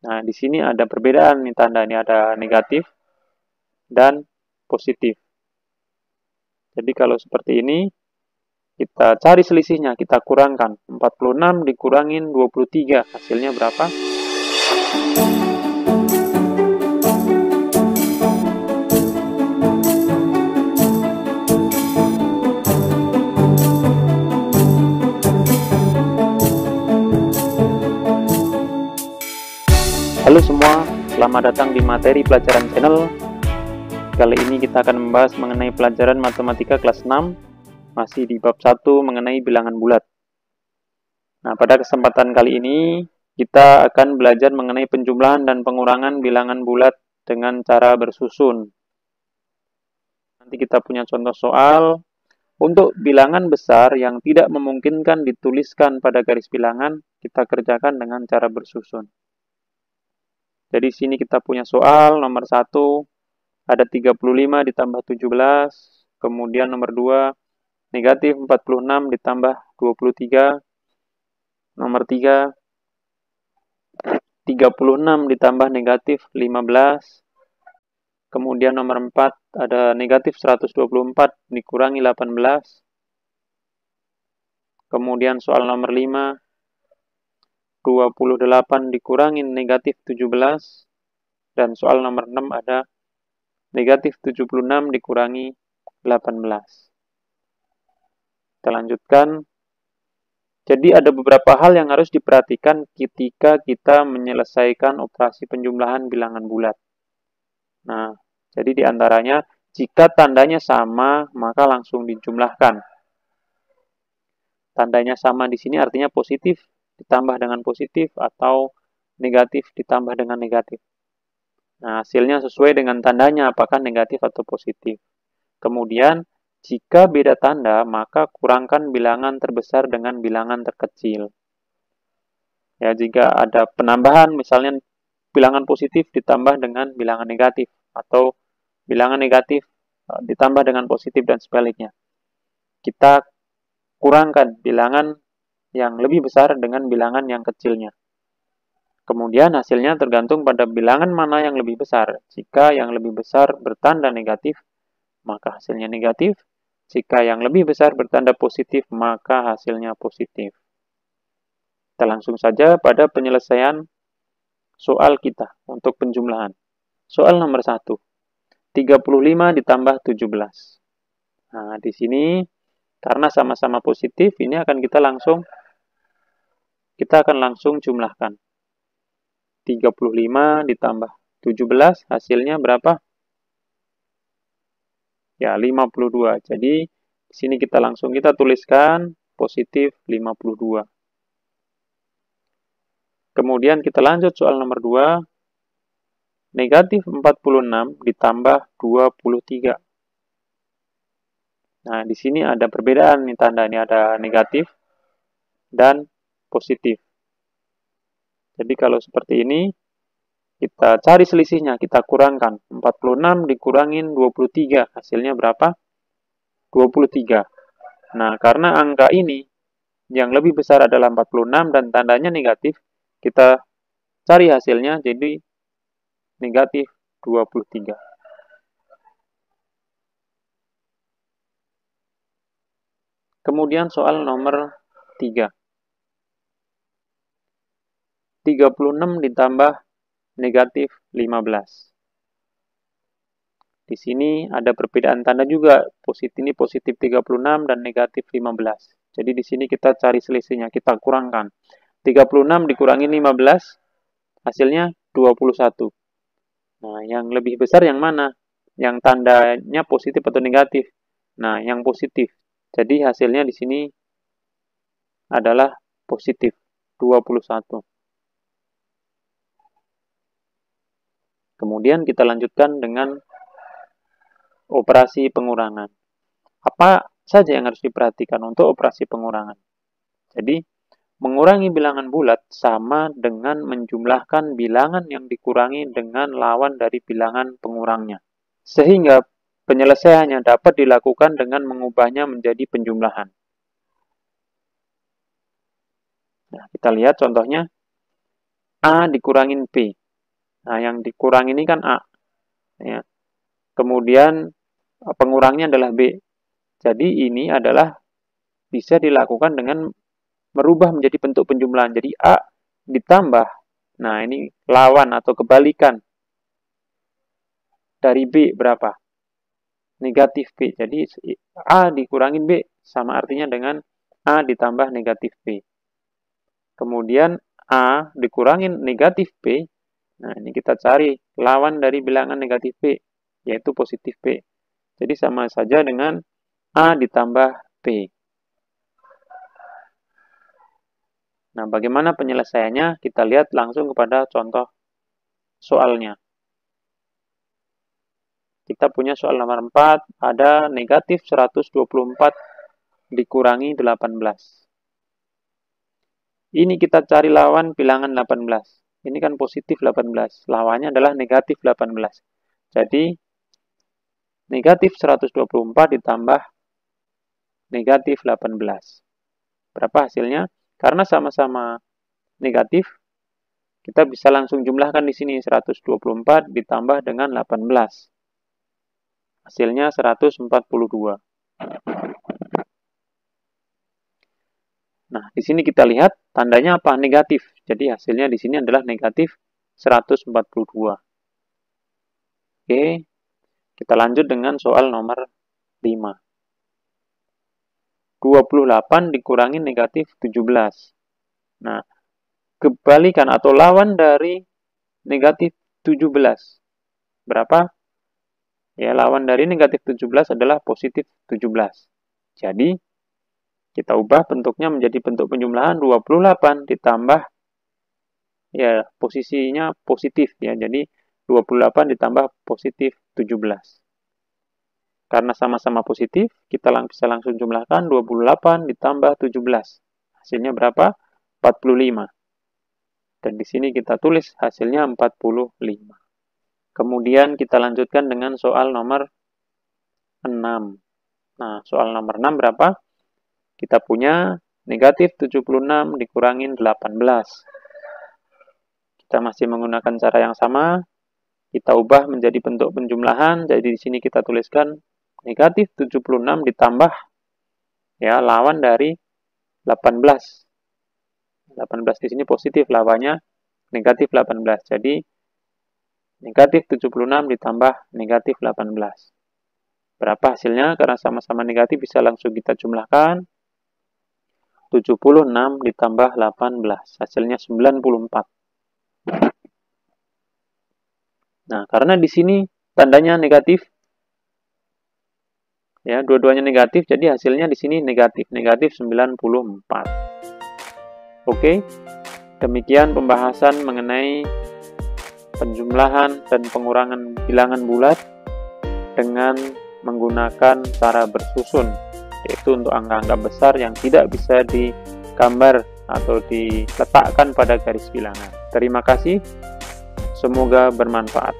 Nah, di sini ada perbedaan nih tanda, ini ada negatif dan positif. Jadi kalau seperti ini, kita cari selisihnya, kita kurangkan. 46 dikurangin 23, hasilnya berapa? Halo semua, selamat datang di materi pelajaran channel. Kali ini kita akan membahas mengenai pelajaran matematika kelas 6, masih di bab 1 mengenai bilangan bulat. Nah, pada kesempatan kali ini kita akan belajar mengenai penjumlahan dan pengurangan bilangan bulat dengan cara bersusun. Nanti kita punya contoh soal. Untuk bilangan besar yang tidak memungkinkan dituliskan pada garis bilangan, kita kerjakan dengan cara bersusun. Jadi sini kita punya soal nomor 1, ada 35 ditambah 17, kemudian nomor 2, negatif 46 ditambah 23, nomor 3, 36 ditambah negatif 15, kemudian nomor 4, ada negatif 124 dikurangi 18, kemudian soal nomor 5, 28 dikurangi negatif 17, dan soal nomor 6 ada negatif 76 dikurangi 18. Kita lanjutkan. Jadi ada beberapa hal yang harus diperhatikan ketika kita menyelesaikan operasi penjumlahan bilangan bulat. Nah, jadi diantaranya jika tandanya sama, maka langsung dijumlahkan. Tandanya sama di sini artinya positif ditambah dengan positif atau negatif ditambah dengan negatif. Nah, hasilnya sesuai dengan tandanya, apakah negatif atau positif. Kemudian, jika beda tanda, maka kurangkan bilangan terbesar dengan bilangan terkecil. Ya, jika ada penambahan, misalnya bilangan positif ditambah dengan bilangan negatif, atau bilangan negatif ditambah dengan positif dan sebaliknya. Kita kurangkan bilangan yang lebih besar dengan bilangan yang kecilnya. Kemudian hasilnya tergantung pada bilangan mana yang lebih besar. Jika yang lebih besar bertanda negatif, maka hasilnya negatif. Jika yang lebih besar bertanda positif, maka hasilnya positif. Kita langsung saja pada penyelesaian soal kita untuk penjumlahan. Soal nomor 1. 35 ditambah 17. Nah, di sini karena sama-sama positif, ini kita akan langsung jumlahkan. 35 ditambah 17, hasilnya berapa? Ya, 52. Jadi, di sini kita tuliskan positif 52. Kemudian kita lanjut soal nomor 2. Negatif 46 ditambah 23. Nah, di sini ada perbedaan nih tanda. Ini ada negatif dan positif. Jadi kalau seperti ini, kita cari selisihnya, kita kurangkan. 46 dikurangin 23, hasilnya berapa? 23. Nah, karena angka ini yang lebih besar adalah 46 dan tandanya negatif, kita cari hasilnya jadi negatif 23. Kemudian soal nomor 3. 36 ditambah negatif 15. Di sini ada perbedaan tanda juga. Ini positif 36 dan negatif 15. Jadi di sini kita cari selisihnya, kita kurangkan. 36 dikurangi 15, hasilnya 21. Nah, yang lebih besar yang mana? Yang tandanya positif atau negatif? Nah, yang positif. Jadi hasilnya di sini adalah positif, 21. Kemudian kita lanjutkan dengan operasi pengurangan. Apa saja yang harus diperhatikan untuk operasi pengurangan? Jadi, mengurangi bilangan bulat sama dengan menjumlahkan bilangan yang dikurangi dengan lawan dari bilangan pengurangnya. Sehingga penyelesaiannya dapat dilakukan dengan mengubahnya menjadi penjumlahan. Nah, kita lihat contohnya. A dikurangin B. Nah, yang dikurang ini kan A. Ya. Kemudian pengurangnya adalah B. Jadi ini adalah bisa dilakukan dengan merubah menjadi bentuk penjumlahan. Jadi A ditambah. Nah, ini lawan atau kebalikan dari B berapa? Negatif B. Jadi A dikurangin B sama artinya dengan A ditambah negatif B. Kemudian A dikurangin negatif B. Nah, ini kita cari lawan dari bilangan negatif B, yaitu positif B. Jadi sama saja dengan A ditambah B. Nah, bagaimana penyelesaiannya? Kita lihat langsung kepada contoh soalnya. Kita punya soal nomor 4, ada negatif 124 dikurangi 18. Ini kita cari lawan bilangan 18. Ini kan positif 18. Lawannya adalah negatif 18. Jadi, negatif 124 ditambah negatif 18. Berapa hasilnya? Karena sama-sama negatif, kita bisa langsung jumlahkan di sini 124 ditambah dengan 18. Hasilnya 142. Nah, di sini kita lihat tandanya apa? Negatif. Jadi hasilnya di sini adalah negatif 142. Oke, kita lanjut dengan soal nomor 5. 28 dikurangi negatif 17. Nah, kebalikan atau lawan dari negatif 17. Berapa? Ya, lawan dari negatif 17 adalah positif 17. Jadi, kita ubah bentuknya menjadi bentuk penjumlahan 28 ditambah, ya, posisinya positif, ya. Jadi, 28 ditambah positif 17. Karena sama-sama positif, kita bisa langsung jumlahkan 28 ditambah 17. Hasilnya berapa? 45. Dan di sini kita tulis hasilnya 45. Kemudian kita lanjutkan dengan soal nomor 6. Nah, soal nomor 6 berapa? Kita punya negatif 76 dikurangin 18. Kita masih menggunakan cara yang sama. Kita ubah menjadi bentuk penjumlahan. Jadi di sini kita tuliskan negatif 76 ditambah, ya, lawan dari 18. 18 di sini positif, lawannya negatif 18. Jadi negatif 76 ditambah negatif 18. Berapa hasilnya? Karena sama-sama negatif bisa langsung kita jumlahkan. 76 ditambah 18. Hasilnya 94. Nah, karena di sini tandanya negatif, ya, dua-duanya negatif, jadi hasilnya di sini negatif 94. Oke, demikian pembahasan mengenai penjumlahan dan pengurangan bilangan bulat dengan menggunakan cara bersusun, yaitu untuk angka-angka besar yang tidak bisa digambar atau diletakkan pada garis bilangan. Terima kasih, semoga bermanfaat.